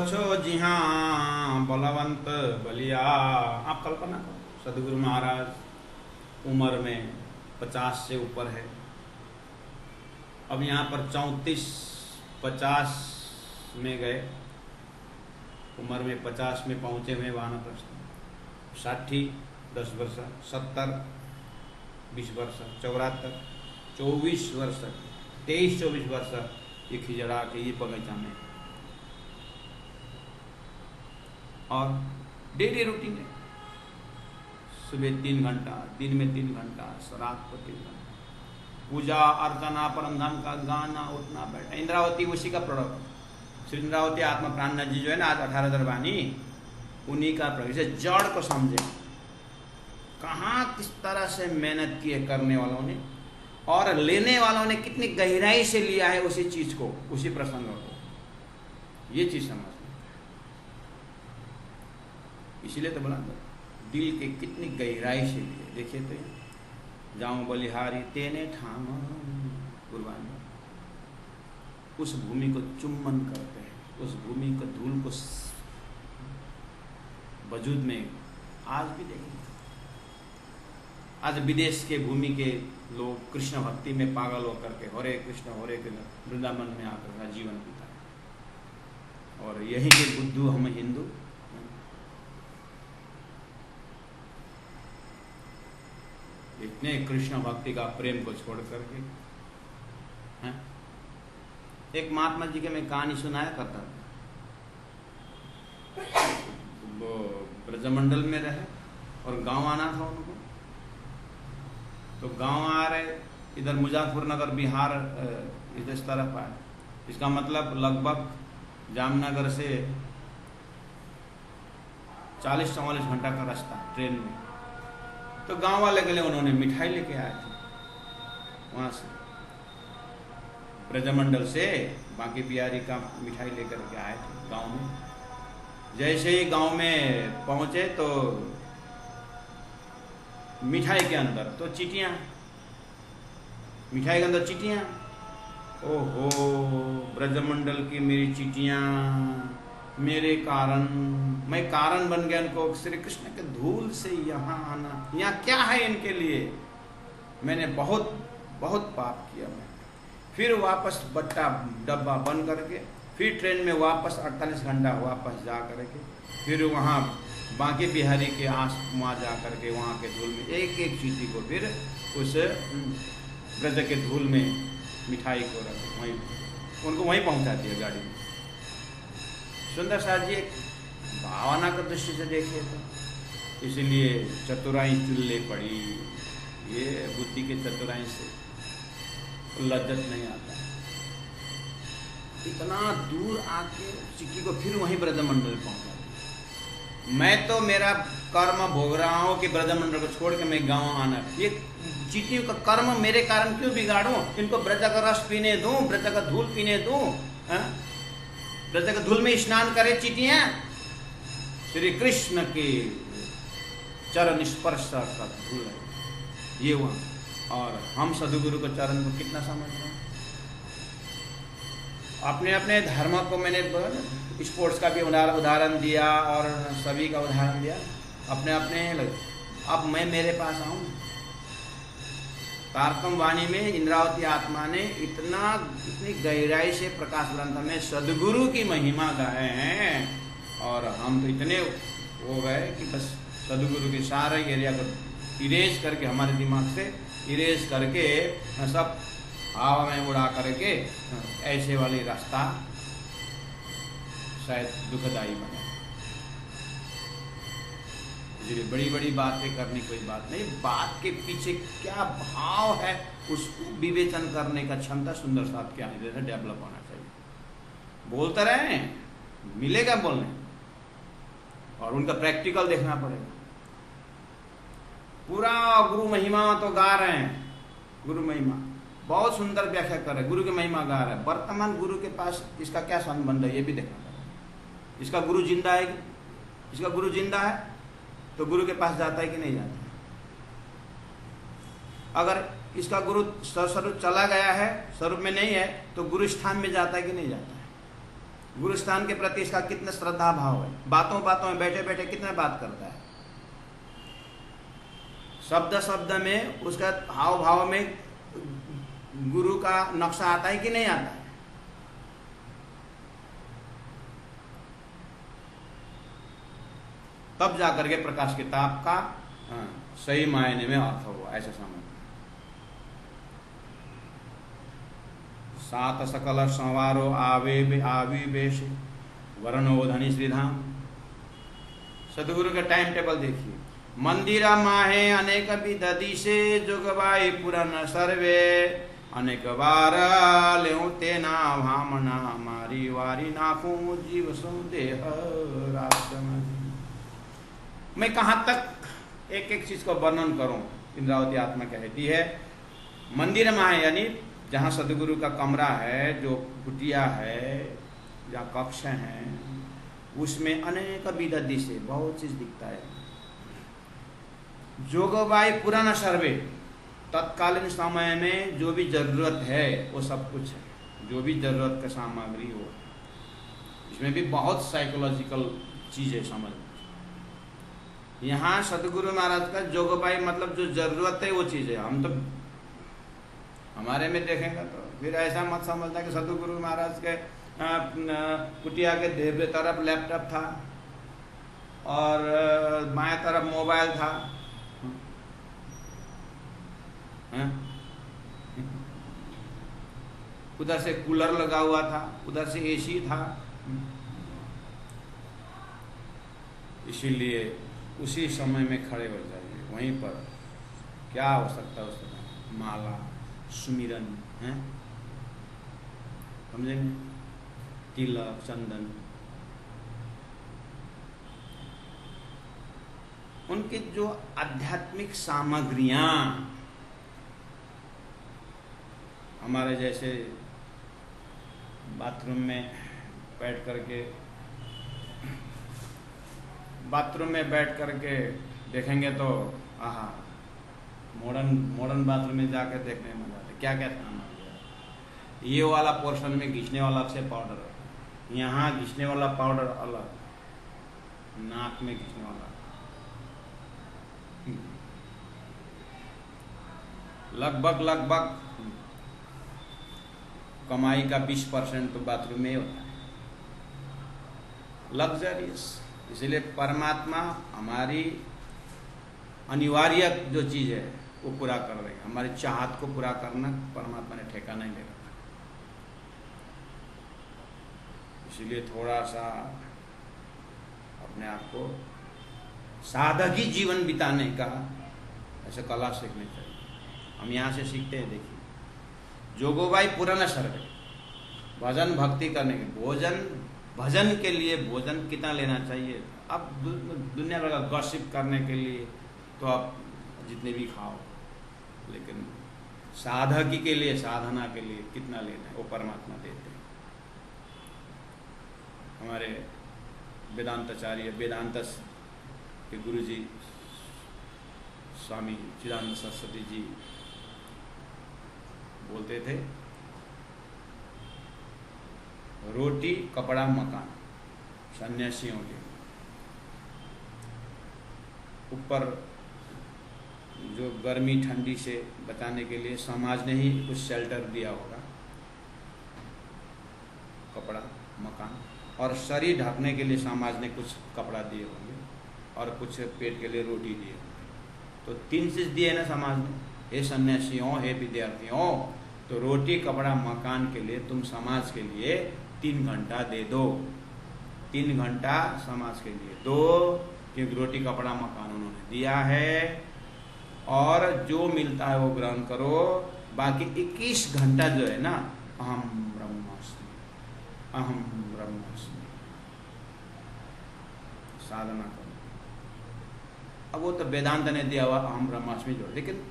छो जिहाँ बलवंत बलिया। आप कल्पना करो, सदगुरु महाराज उम्र में 50 से ऊपर है। अब यहाँ पर 34-50 में गए, उम्र में 50 में पहुँचे हुए वानप्रस्थ। 60 10 वर्ष, 70 20 वर्ष, 74 24 वर्ष, 23-24 वर्ष ये खिजड़ा के ये बगीचा में। और डेली रूटीन है, सुबह 3 घंटा, दिन में 3 घंटा, रात को 3 घंटा, पूजा अर्चना परमधाम का गाना, उठना बैठना। इंद्रावती उसी का प्रोडक्ट। श्री इंद्रावती आत्मा प्राणनाथ जी जो है ना, आज 18,000 वाणी, उन्हीं का प्रोडक्ट। इसे जड़ को समझे, कहाँ किस तरह से मेहनत की है करने वालों ने, और लेने वालों ने कितनी गहराई से लिया है उसी चीज को, उसी प्रसंग को। ये चीज समझ, इसीलिए तो बोला दिल के कितनी गहराई से लिए। देखिए तो जाऊं बलिहारी तेने ठाम कुर्बानी, उस भूमि को चुम्बन करते हैं, उस भूमि को धूल को वजूद में आज भी देखेंगे। आज विदेश के भूमि के लोग कृष्ण भक्ति में पागल होकर के हरे कृष्ण वृंदावन में आकर जीवन बीता है। और यही के बुद्धू हम हिंदू, इतने कृष्ण भक्ति का प्रेम को छोड़ करके हैं। एक महात्मा जी के मैं कहानी सुनाया करता था। वो ब्रजमंडल में रहे और गांव आना था उनको, तो गांव आ रहे, इधर मुजफ्फरनगर बिहार इस तरफ आए। इसका मतलब लगभग जामनगर से 40-44 घंटा का रास्ता ट्रेन में। तो गांव वाले के लिए उन्होंने मिठाई लेके आए थे वहां से, ब्रजमंडल से बांके बिहारी का मिठाई लेकर के आए थे गांव में। जैसे ही गांव में पहुंचे तो मिठाई के अंदर तो चींटियां, मिठाई के अंदर चींटियां। ओहो, ब्रजमंडल की मेरी चींटियां, मेरे कारण, मैं कारण बन गया इनको श्री कृष्ण के धूल से यहाँ आना, यहाँ क्या है इनके लिए, मैंने बहुत बहुत पाप किया। मैं फिर वापस बट्टा डब्बा बंद करके फिर ट्रेन में वापस 48 घंटा वापस जा करके फिर वहाँ बांके बिहारी के आस वहाँ जा करके वहाँ के धूल में एक एक चीटी को फिर उस ब्रज के धूल में मिठाई को रख वहीं उनको वहीं पहुँचा दिया गाड़ी में। सुंदर साथ जी एक भावना का दृष्टि से देखिए तो इसलिए चतुराई चुल्ले पड़ी, ये बुद्धि के चतुराई से लज्जत नहीं आता। इतना दूर आके चिट्ठी को फिर वहीं ब्रजमंडल पहुंचा दिया। मैं तो मेरा कर्म भोग रहा हूँ कि ब्रजमंडल को छोड़ के मैं गाँव आना, ये चिट्ठी का कर्म मेरे कारण क्यों बिगाड़ूं, इनको ब्रज का रस पीने दूं, ब्रज का धूल पीने दूं, ब्रज का धूल में स्नान करे चीटियां, श्री कृष्ण के चरण स्पर्श का धूल है ये वहाँ। और हम सदगुरु के चरण को कितना समझ रहे हैं। अपने अपने धर्म को मैंने स्पोर्ट्स का भी उदाहरण दिया और सभी का उदाहरण दिया अपने अपने अब मैं मेरे पास आऊँ। तारतम वाणी में इंद्रावती आत्मा ने इतनी गहराई से प्रकाश ग्रंथ में सदगुरु की महिमा गाए हैं और हम तो इतने हो गए कि बस सदगुरु के सारे एरिया को इरेज करके हमारे दिमाग से इरेज करके सब हवा में उड़ा करके ऐसे वाली रास्ता शायद दुखदायी बने। इसलिए बड़ी बड़ी बातें करनी कोई बात नहीं, बात के पीछे क्या भाव है उसको विवेचन करने का क्षमता सुंदर साथ के आने से डेवलप होना चाहिए। बोलते रहे मिलेगा बोलने और उनका प्रैक्टिकल देखना पड़ेगा। पूरा गुरु महिमा तो गा रहे हैं, गुरु महिमा बहुत सुंदर व्याख्या कर रहे हैं, गुरु की महिमा गा रहे हैं। वर्तमान गुरु के पास इसका क्या संबंध है ये भी देखना पड़ेगा। इसका गुरु जिंदा है, इसका गुरु जिंदा है तो गुरु के पास जाता है कि नहीं जाता है। अगर इसका गुरु स्वरूप चला गया है, स्वरूप में नहीं है, तो गुरु स्थान में जाता है कि नहीं जाता है। गुरु स्थान के प्रति इसका कितना श्रद्धा भाव है, बातों बातों में बैठे बैठे कितना बात करता है, शब्द शब्द में उसका हाव भाव में गुरु का नक्शा आता है कि नहीं आता है। तब जाकर के प्रकाश किताब का सही मायने में अर्थ हुआ, ऐसा समझ। सात सकल संवारो आविवेश वरणोधनी श्रीधाम। सदगुरु का टाइम टेबल देखिए। मंदिरा माहे अनेक विधि से जोगवाई पुराण सर्वे, अनेक बार लेऊ तेना भामना मारी वारी नाखू जीव सुदेह राष्ट्र। मैं कहाँ तक एक एक चीज को वर्णन करूं। इंद्रावती आत्मा कहती है मंदिर में है, यानी जहाँ सदगुरु का कमरा है, जो कुटिया है, जहाँ कक्ष है, उसमें अनेक विधि से बहुत चीज दिखता है। जोगबाई पुराना सर्वे, तत्कालीन समय में जो भी जरूरत है वो सब कुछ है, जो भी जरूरत का सामग्री हो। इसमें भी बहुत साइकोलॉजिकल चीजें समझ। यहाँ सदगुरु महाराज का जोगबाई मतलब जो जरूरत है वो चीज है। हम तो हमारे में देखेंगे तो फिर ऐसा मत समझना कि सदगुरु महाराज के कुटिया के देव तरफ लैपटॉप था और बाएं तरफ मोबाइल था। उधर से कूलर लगा हुआ था, उधर से एसी था। इसीलिए उसी समय में खड़े हो जाइए। वहीं पर क्या हो सकता है उस समय, माला सुमिरन है, समझेंगे, तिलक चंदन, उनकी जो आध्यात्मिक सामग्रियां हमारे जैसे बाथरूम में बैठ करके देखेंगे तो आहा, मॉडर्न बाथरूम में जाकर देखने में मजा आता है। क्या क्या सामान है, ये वाला पोर्शन में घिसने वाला से पाउडर है, यहाँ घिसने वाला पाउडर अलग, नाक में घिसने वाला। लगभग कमाई का 20% तो बाथरूम में ही होता है, लग्जरियस। इसलिए परमात्मा हमारी अनिवार्य जो चीज़ है वो पूरा कर रहे हैं। हमारी चाहत को पूरा करना परमात्मा ने ठेका नहीं ले रखा। इसलिए थोड़ा सा अपने आप को साधकी जीवन बिताने का ऐसे कला सीखनी चाहिए। हम यहाँ से सीखते हैं। देखिए जोगोबाई पुराना सर्वे, भजन भक्ति करने के भजन के लिए भोजन कितना लेना चाहिए। अब दुनिया भर का गॉसिप करने के लिए तो आप जितने भी खाओ, लेकिन साधकी के लिए, साधना के लिए कितना लेना है वो परमात्मा देते हैं। हमारे वेदांताचार्य, वेदांत के गुरु जी स्वामी चिदानंद सरस्वती जी बोलते थे, रोटी कपड़ा मकान सन्यासियों के ऊपर जो गर्मी ठंडी से बचाने के लिए समाज ने ही कुछ शेल्टर दिया होगा, कपड़ा मकान, और शरीर ढकने के लिए समाज ने कुछ कपड़ा दिए होंगे और कुछ पेट के लिए रोटी दिए होंगे। तो 3 चीज दिए ना समाज ने। हे सन्यासियों, हे विद्यार्थियों, तो रोटी कपड़ा मकान के लिए तुम समाज के लिए 3 घंटा दे दो। 3 घंटा समाज के लिए दो, क्योंकि रोटी कपड़ा मकान उन्होंने दिया है, और जो मिलता है वो ग्रहण करो। बाकी 21 घंटा जो है ना, अहम ब्रह्मास्मि, अहम ब्रह्मास्मि, साधना करो। अब वो तो वेदांत ने दिया हुआ अहम ब्रह्मास्मि जोड़, लेकिन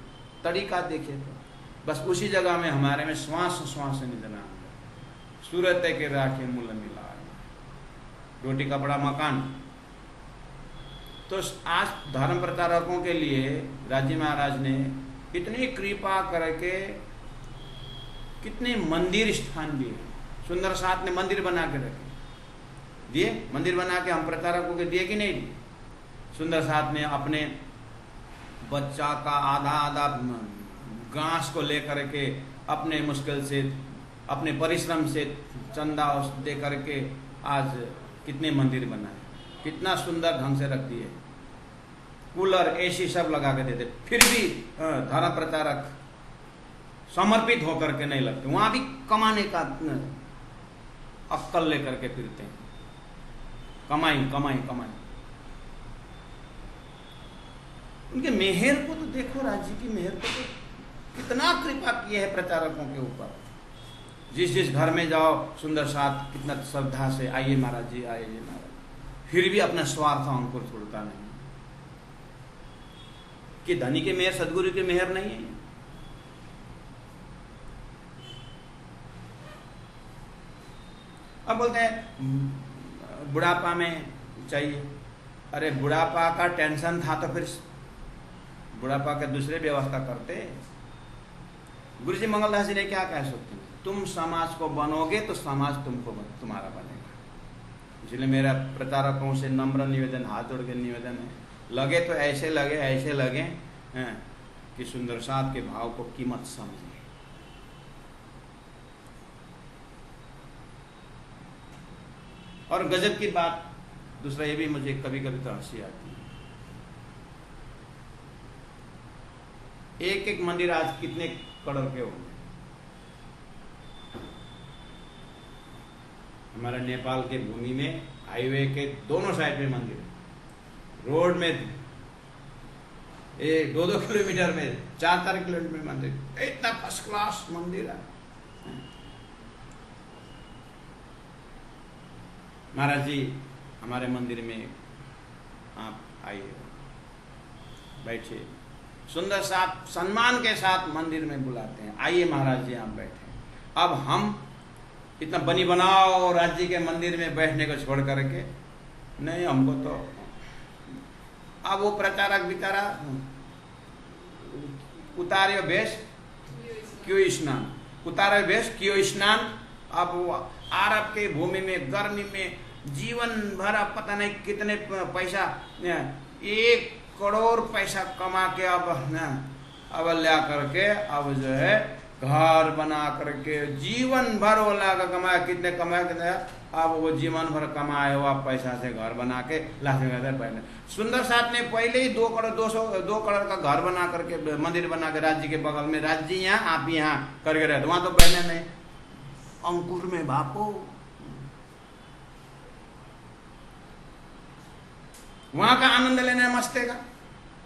तरीका देखिए तो बस उसी जगह में हमारे में श्वास श्वास निधना, सूरत के राखे मूल मिला, रोटी कपड़ा मकान। तो आज धर्म प्रचारकों के लिए राजी महाराज ने इतनी कृपा करके कितने मंदिर स्थान दिए। सुंदर साथ ने मंदिर बना के रखे, दिए मंदिर बना के हम प्रचारकों के दिए कि नहीं दिए। सुंदर साथ ने अपने बच्चा का आधा घास को लेकर के अपने मुश्किल से, अपने परिश्रम से चंदा दे करके आज कितने मंदिर बनाए, कितना सुंदर ढंग से रख दिए, कूलर एसी सब लगा के देते, फिर भी धर्म प्रचारक समर्पित होकर के नहीं लगते। वहां भी कमाने का अक्कल लेकर के फिरते हैं, कमाई कमाई कमाई। उनके मेहर को तो देखो, राज्य की मेहर को तो कितना कृपा किए है प्रचारकों के ऊपर। जिस घर में जाओ सुंदर साथ कितना श्रद्धा से, आइए महाराज जी, आइए महाराज, फिर भी अपना स्वार्थ अंकुर छोड़ता नहीं। कि धनी के मेहर सदगुरु के मेहर नहीं है। अब बोलते हैं बुढ़ापा में चाहिए। अरे बुढ़ापा का टेंशन था तो फिर बुढ़ापा के दूसरे व्यवस्था करते। गुरु जी मंगलदास जी ने क्या कह सकते हैं, तुम समाज को बनोगे तो समाज तुमको तुम्हारा बनेगा। इसलिए मेरा प्रचारकों से नम्र निवेदन, हाथ जोड़ के निवेदन है, लगे तो ऐसे लगे कि सुंदर साथ के भाव को कीमत समझे। और गजब की बात दूसरा ये भी, मुझे कभी कभी तो हंसी आती है। एक एक मंदिर आज कितने करोड़ के होंगे। हमारा नेपाल के भूमि में हाईवे के दोनों साइड में मंदिर, रोड में 2-2 किलोमीटर में, 4-4 किलोमीटर में मंदिर, इतना फर्स्ट क्लास मंदिर है। महाराज जी हमारे मंदिर में आप आइए, बैठिए, सुंदर साथ सम्मान के साथ मंदिर में बुलाते हैं, आइए महाराज जी आप बैठे। अब हम इतना बनी बनाओ राज्य के मंदिर में बैठने को छोड़ करके नहीं, हमको तो अब वो प्रचारक बेचारा उतारे भेष क्यों स्नान, उतारे भेष क्यों स्नान, अब वो अरब के भूमि में गर्मी में जीवन भर अब पता नहीं कितने पैसा, 1 करोड़ पैसा कमा के अब ला करके अब जो है घर बना करके जीवन भर वो ला कर कमाया, कितने कमाया कितने, अब वो जीवन भर कमाए हुआ पैसा से घर बना के लाते पहले। सुंदर साथ ने पहले ही 2 करोड़ का घर बना करके मंदिर बना के राज्य के बगल में, राज्य यहाँ आप यहाँ करके रहते, वहां तो पहले नहीं, अंकुर में बापो, वहां का आनंद लेना मस्ते का,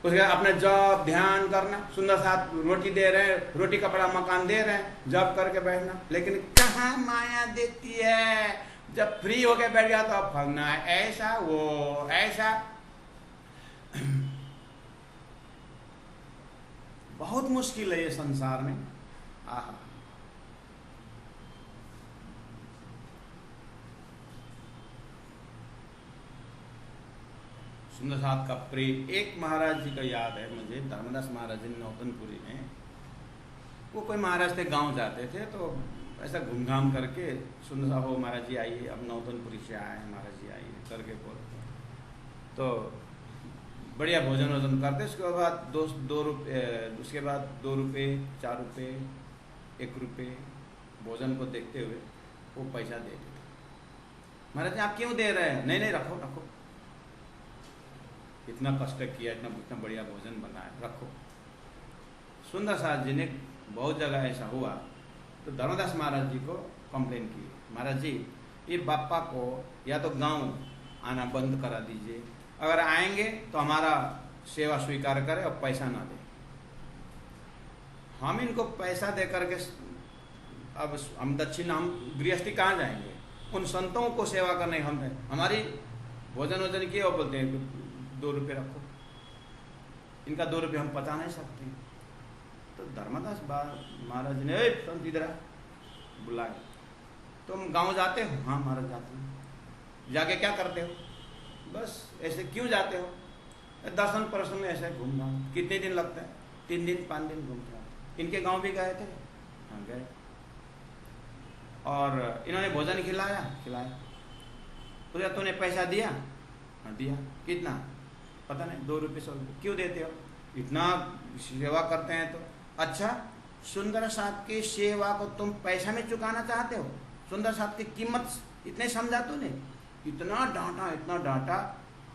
उसके अपने जॉब ध्यान करना, सुंदर साथ रोटी दे रहे हैं, रोटी कपड़ा मकान दे रहे हैं, जॉब करके बैठना। लेकिन कहाँ माया देती है, जब फ्री होके बैठ गया तो अब फंगना है, ऐसा वो ऐसा। बहुत मुश्किल है ये संसार में। आहा, सुंदर साथ का प्रेम। एक महाराज जी का याद है मुझे, धर्मदास महाराज जी नौतनपुरी में, वो कोई महाराज थे, गांव जाते थे तो ऐसा घूमघाम करके सुंदर साहब हो महाराज जी आइए, अब नौतनपुरी से आए हैं महाराज जी आइए करके बोलते, तो बढ़िया भोजन वोजन करते। उसके बाद 2 रुपये, उसके बाद 2 रुपये 4 रुपये 1 रुपये भोजन को देखते हुए वो पैसा दे देते। महाराज जी आप क्यों दे रहे हैं? नहीं नहीं रखो रखो, इतना कष्ट किया, इतना बढ़िया भोजन बनाया, रखो। सुंदर साथ जी ने बहुत जगह ऐसा हुआ तो धर्मदास महाराज जी को कंप्लेन की, महाराज जी ये बापा को या तो गांव आना बंद करा दीजिए, अगर आएंगे तो हमारा सेवा स्वीकार करें और पैसा ना दे। हम इनको पैसा दे करके अब हम दक्षिण, हम गृहस्थी कहाँ जाएंगे? उन संतों को सेवा करने हम है, हमारी भोजन वोजन किए और बोलते हैं 2 रुपये रखो, इनका 2 रुपये हम पचा नहीं सकते। तो धर्मदास महाराज ने संत इधर बुलाए, तुम गांव जाते हो? हाँ महाराज जाते हो। जाके क्या करते हो? बस ऐसे क्यों जाते हो? दर्शन प्रश्न में ऐसे घूमना। कितने दिन लगते हैं? 3 दिन 5 दिन घूमते हैं। इनके गांव भी गए थे? हाँ गए। और इन्होंने भोजन खिलाया? खिलाया। तो तूने पैसा दिया? हाँ दिया। कितना? पता नहीं, 2 रुपये 100 रुपये। क्यों देते हो? इतना सेवा करते हैं तो। अच्छा, सुंदर साथ की सेवा को तुम पैसा में चुकाना चाहते हो? सुंदर साथ की कीमत इतने समझा तूने? इतना डांटा,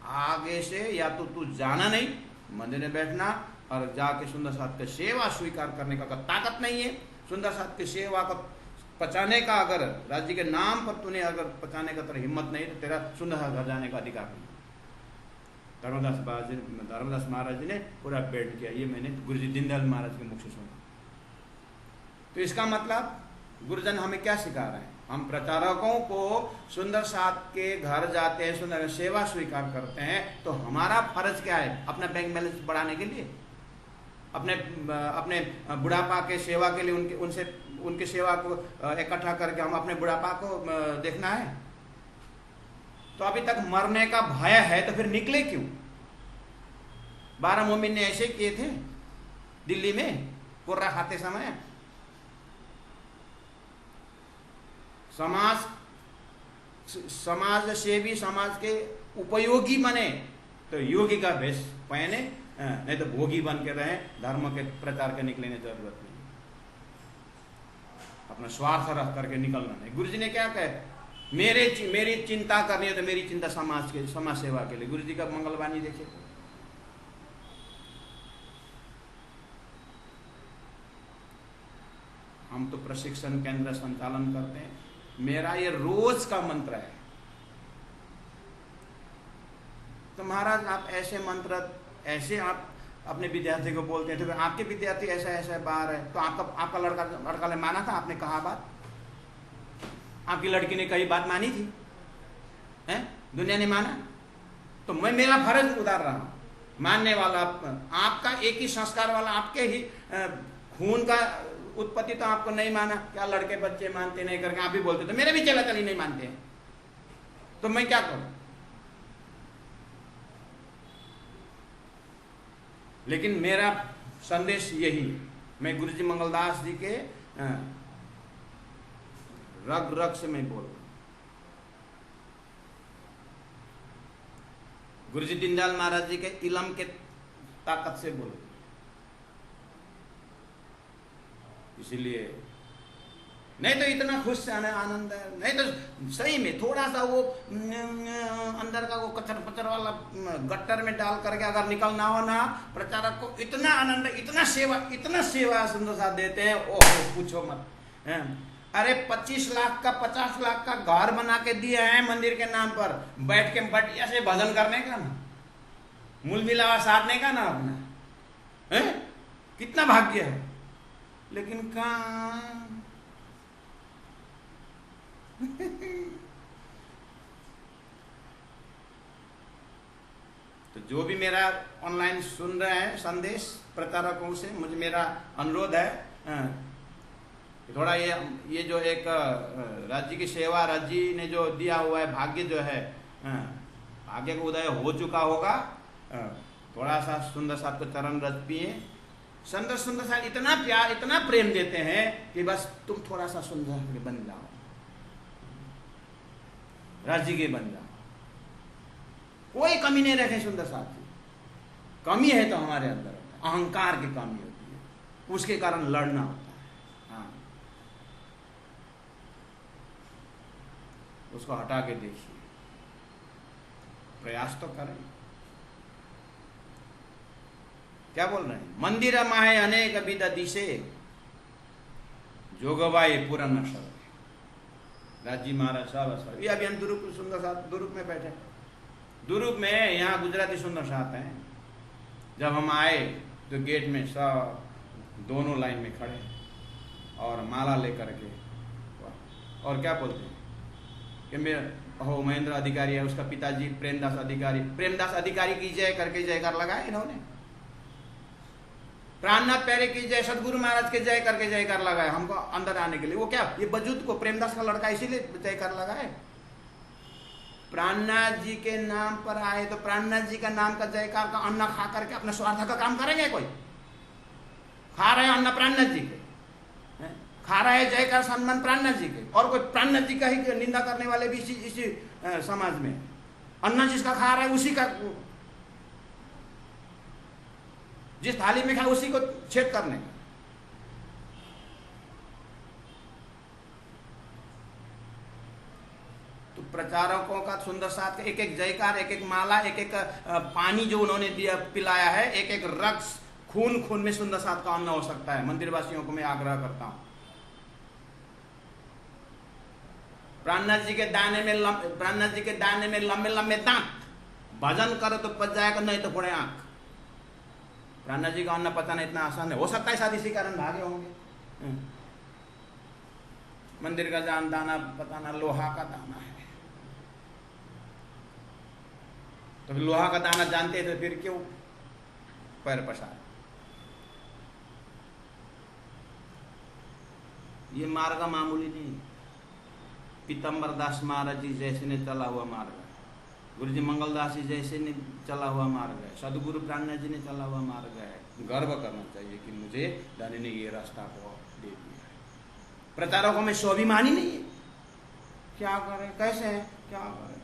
आगे से या तो तू जाना नहीं, मंदिर में बैठना और जाके सुंदर साथ की सेवा स्वीकार करने का ताकत नहीं है। सुंदर साथ की सेवा को पचाने का, अगर राज्य के नाम पर तूने अगर पचाने का तेरा हिम्मत नहीं तो तेरा सुंदर साथ घर जाने का अधिकार नहीं। धर्मदास महाराज जी ने पूरा बेल्ट किया। ये मैंने गुरुजी दीनदयाल महाराज के मुख से सुना। तो इसका मतलब गुरुजन हमें क्या सिखा रहे हैं? हम प्रचारकों को सुंदर साथ के घर जाते हैं, सुंदर सेवा स्वीकार करते हैं, तो हमारा फर्ज क्या है? अपना बैंक बैलेंस बढ़ाने के लिए, अपने बुढ़ापा के सेवा के लिए उनके सेवा को इकट्ठा करके हम अपने बुढ़ापा को देखना है? तो अभी तक मरने का भय है तो फिर निकले क्यों? 12 मोमिन ने ऐसे किए थे दिल्ली में कुर्रा खाते समय। समाज सेवी, समाज के उपयोगी बने तो योगी का भेष पहने, नहीं तो भोगी बन के रहे। धर्म के प्रचार के निकलने की जरूरत नहीं, अपना स्वार्थ रख करके निकलना नहीं। गुरु जी ने क्या कहा? मेरी चिंता करनी है तो मेरी चिंता समाज सेवा के लिए। गुरु जी का मंगलवाणी देखिए। हम तो प्रशिक्षण केंद्र संचालन करते हैं, मेरा ये रोज का मंत्र है। तो महाराज आप ऐसे मंत्र, ऐसे आप अपने विद्यार्थी को बोलते हैं, तो आपके विद्यार्थी ऐसा ऐसा बाहर है, तो आपका लड़का ने माना था? आपने कहा बात? आपकी लड़की ने कही बात मानी थी? हैं? दुनिया ने माना? तो मैं मेरा फर्ज उतार रहा हूं। मानने वाला आपका एक ही संस्कार वाला, आपके ही खून का उत्पत्ति तो आपको नहीं माना, क्या लड़के बच्चे मानते नहीं करके आप भी बोलते, तो मेरे भी चला चली नहीं मानते हैं, तो मैं क्या करूं? लेकिन मेरा संदेश यही है। मैं गुरुजी मंगलदास जी के रग रग से मैं बोल रहा हूं। गुरुजी दीनदयाल महाराज जी के इलम के ताकत से बोल, इसीलिए नहीं तो इतना खुश से आनंद है, नहीं तो सही में थोड़ा सा वो अंदर का वो कचर पचर वाला गट्टर में डाल करके अगर निकलना हो ना, प्रचारक को इतना आनंद, इतना सेवा सुंदर साथ देते हैं, ओह पूछो मत। अरे 25 लाख का 50 लाख का घर बना के दिए हैं मंदिर के नाम पर, बैठ के बढ़िया से भजन करने का ना, मूल मिलावा साधने का ना अपना है, कितना भाग्य है। लेकिन कहाँ तो जो भी मेरा ऑनलाइन सुन रहे हैं संदेश प्रचारकों से, मुझे मेरा अनुरोध है, थोड़ा ये जो एक राज्य की सेवा, राज्य ने जो दिया हुआ है भाग्य जो है, भाग्य का उदय हो चुका होगा, थोड़ा सा सुंदर साथ को चरण रज पिए, सुंदर साथ इतना प्यार इतना प्रेम देते हैं कि बस तुम थोड़ा सा सुंदर बन जाओ, राज्य के बन जाओ, कोई कमी नहीं रखे सुंदर साथी। कमी है तो हमारे अंदर होता है, अहंकार की कमी होती है, उसके कारण लड़ना होता है। हाँ, उसको हटा के देखिए, प्रयास तो करें। क्या बोल रहे हैं? मंदिर माहे अनेक विध दिशे, जोगवाई पूरा नशर। राजी महाराज साहब ये अभी हम दुरुप सुंदर साथ दुरुप में बैठे, दुरुप में यहाँ गुजराती सुंदर साथ हैं। जब हम आए तो गेट में सब दोनों लाइन में खड़े और माला लेकर के, और क्या बोलते हैं कि मेरा हो महेंद्र अधिकारी है, उसका पिताजी प्रेमदास अधिकारी की जय करके जयकार लगाए इन्होंने। प्राणनाथ प्यारे की जय, सदगुरु महाराज के जय करके जयकार लगाए हमको अंदर आने के लिए। वो क्या, ये बजूद को प्रेमदास का लड़का इसीलिए जयकार लगाए। प्राणनाथ जी के नाम पर आए तो प्राणनाथ जी का नाम का जयकार का अन्न खा करके अपने स्वार्थ का काम करेंगे? कोई खा रहे अन्न प्राणनाथ जी के, खा रहे जयकार सम्मान प्राणनाथ जी के, और कोई प्राणनाथ जी का ही निंदा करने वाले भी इसी समाज में। अन्न जिसका खा रहा है उसी का, जिस थाली में खाए उसी को छेद करने का। तो प्रचारकों का सुंदर साथ एक एक जयकार, एक एक माला, एक एक पानी जो उन्होंने दिया पिलाया है, एक एक रक्स खून में सुंदर साथ का अन्न हो सकता है। मंदिर वासियों को मैं आग्रह करता हूं, प्राणनाथ जी के दाने में लंबे लंबे दांत, भजन करो तो पच जाएगा, नहीं तो फोड़े आंख। प्राणनाथ जी का अन्न पचाना इतना आसान है, हो सकता है शायद इसी कारण भागे होंगे। मंदिर का दाना पताना लोहा का दाना है, तो फिर लोहा का दाना जानते थे फिर क्यों पैर पसार। ये मार्ग मामूली नहीं, पीतम्बर दास महाराज जी जैसे ने चला हुआ मार्ग है, गुरु जी मंगलदास जी जैसे ने चला हुआ मार्ग है, सदगुरु प्राणनाथ जी ने चला हुआ मार्ग है। गर्व करना चाहिए कि मुझे दानी ने ये रास्ता को दे दिया है। प्रचारकों में स्वाभिमानी नहीं है, क्या करें, कैसे है, क्या करें,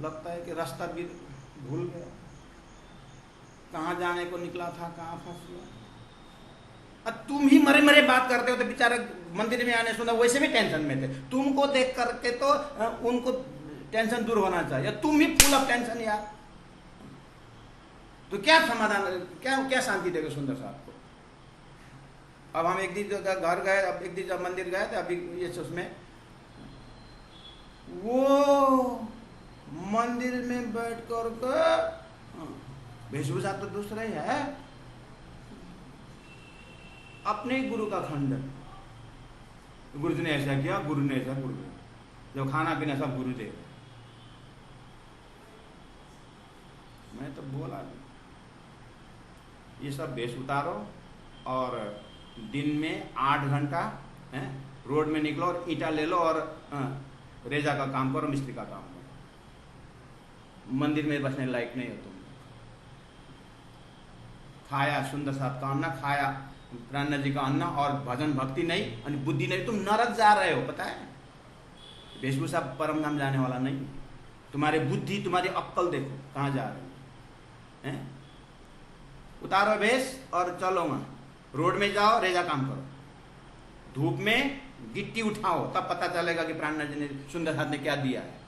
लगता है कि रास्ता भी भूल गया, कहाँ जाने को निकला था, कहाँ फंस गया। तुम ही मरे मरे बात करते हो तो बेचारे मंदिर में आने सुना वैसे भी टेंशन में थे, तुमको देख करके तो उनको टेंशन दूर होना चाहिए, तुम ही फुल ऑफ टेंशन यार, तो क्या समाधान, क्या शांति देगा सुंदर साहब को। अब हम एक दिन घर गए, अब एक दिन जब मंदिर गए थे, अभी ये उसमें वो मंदिर में बैठ कर वेशभूषा तो दूसरा ही है, अपने गुरु का खंडन, गुरु जी ने ऐसा किया, गुरु ने ऐसा, गुरु ने जो खाना पीना सब गुरु दे। मैं तो बोला ये सब बेस उतारो और दिन में 8 घंटा रोड में निकलो और ईंटा ले लो और रेजा का काम करो, मिस्त्री का काम करो। मंदिर में बसने लायक नहीं हो तुम। खाया सुंदर साथ काम ना खाया, प्राणनाथ जी का अन्न और भजन भक्ति नहीं और बुद्धि नहीं, तुम नरक जा रहे हो, पता है। वेशभूषा परम धाम जाने वाला नहीं, तुम्हारी बुद्धि तुम्हारी अक्कल देखो कहाँ जा रहे हैं। उतारो वेश और चलो वहाँ रोड में जाओ, रेजा काम करो, धूप में गिट्टी उठाओ, तब पता चलेगा कि प्राणनाथ जी ने सुंदर साथ ने क्या दिया है।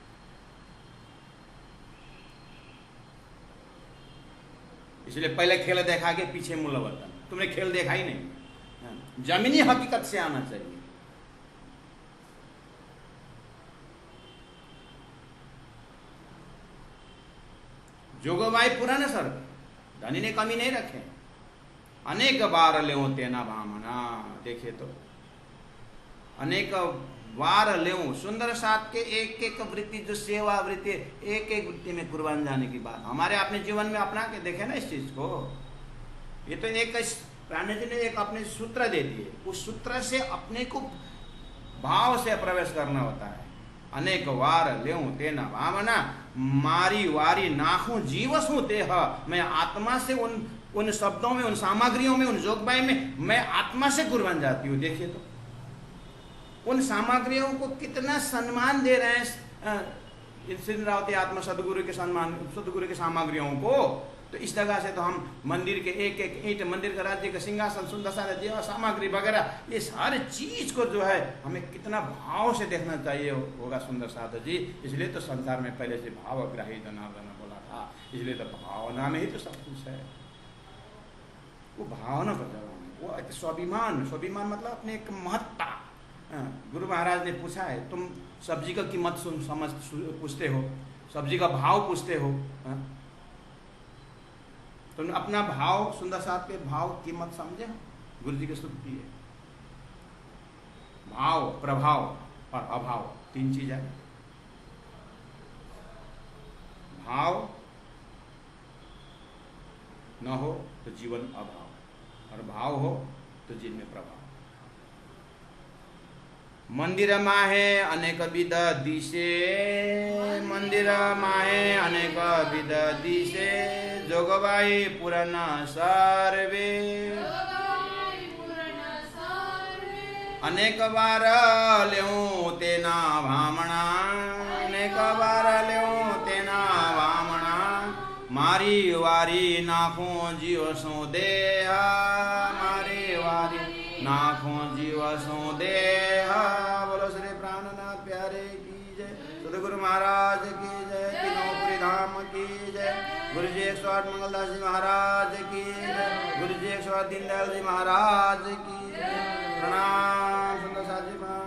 इसलिए पहले खेल देखा के पीछे मूल्यवर्धन, तुमने खेल देखा ही नहीं, जमीनी हकीकत से आना चाहिए। जोगबाई पुराने सर धनी ने कमी नहीं रखे, अनेक बार ले तेना भामना, देखे तो अनेक बार ले सुंदर साथ के एक एक वृत्ति, जो सेवा वृत्ति, एक एक वृत्ति में कुर्बान जाने की बात हमारे अपने जीवन में अपना के देखे ना इस चीज को। ये तो एक प्राणनाथ जी ने एक अपने सूत्र दे दिए, उस सूत्र से अपने को भाव से प्रवेश करना होता है। अनेक वार लेऊं तेना भावना, मारी वारी नाखूं जीवसू तेह, मैं आत्मा से उन शब्दों में, उन सामग्रियों में, उन जोगबाई में मैं आत्मा से कुर्बान जाती हूँ। देखिए तो उन सामग्रियों को कितना सम्मान दे रहे हैं सिंधरावती आत्मा सदगुरु के सम्मान, सदगुरु के सामग्रियों को। तो इस जगह से तो हम मंदिर के एक एक ईंट, मंदिर का राज्य का सिंहासन, सुंदर सा देवा सामग्री वगैरह, ये सारे चीज को जो है हमें कितना भाव से देखना चाहिए होगा सुंदर साधु जी। इसलिए तो संसार में पहले से भावग्राही जनार्दन बोला था, इसलिए तो भावना में ही तो सब कुछ है। वो भावना पर जवान, वो एक स्वाभिमान, स्वाभिमान मतलब अपने एक महत्ता। गुरु महाराज ने पूछा है, तुम सब्जी का कीमत समझ पूछते हो, सब्जी का भाव पूछते हो, तुम अपना भाव, सुंदर साथ के भाव कीमत समझे? गुरु जी की स्तुति है, भाव, प्रभाव और अभाव, तीन चीज है। भाव न हो तो जीवन अभाव, और भाव हो तो जीवन में प्रभाव। मंदिर माहे अनेक विध दिशे, मंदिर माहे अनेक विध दिशे, जोगबाई पुराण सर्वे, अनेक बार लेऊं तेना भामणा, अनेक बार लेऊं तेना भामणा, मारी वारी नाखों जीव सो देहा, मारी वारी नाखों जीव सो देहा। बोलो श्री प्राणनाथ प्यारे की जय, सदगुरु महाराज की जय, तीनों धाम की जय, गुरु जी 108 मंगलदास जी महाराज की जय, गुरु जी 108 दीनदयाल जी महाराज की जय। प्रणाम सुंदर साथ जी महाराज।